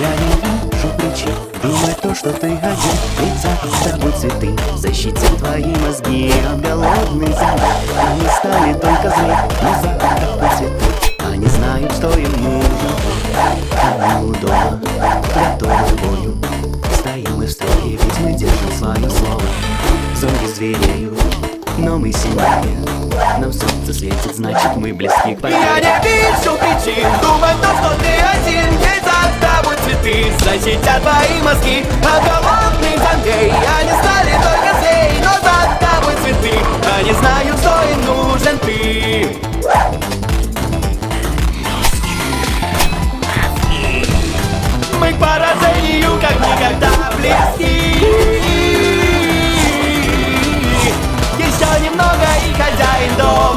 Я не вижу причин думать то, что ты один. Ведь с тобой цветы защитят твои мозги от голодных зомби. Они стали только злы, но завтра цветы. Они знают, что им нужно. Они у дома, готовы к бою. Стоим мы в строе, ведь мы держим свое слово. Зомби звереют, но мы сильнее. Нам солнце светит, значит мы близки к победе. Я не вижу причин думать то, что ты один. Ведь за тобой цветы защитят твои мозги от голодных зомбей. Они стали только злей, но за тобой цветы. Они знают, что им нужен ты. Мы к поражению как никогда близки. Еще немного и хозяин дома.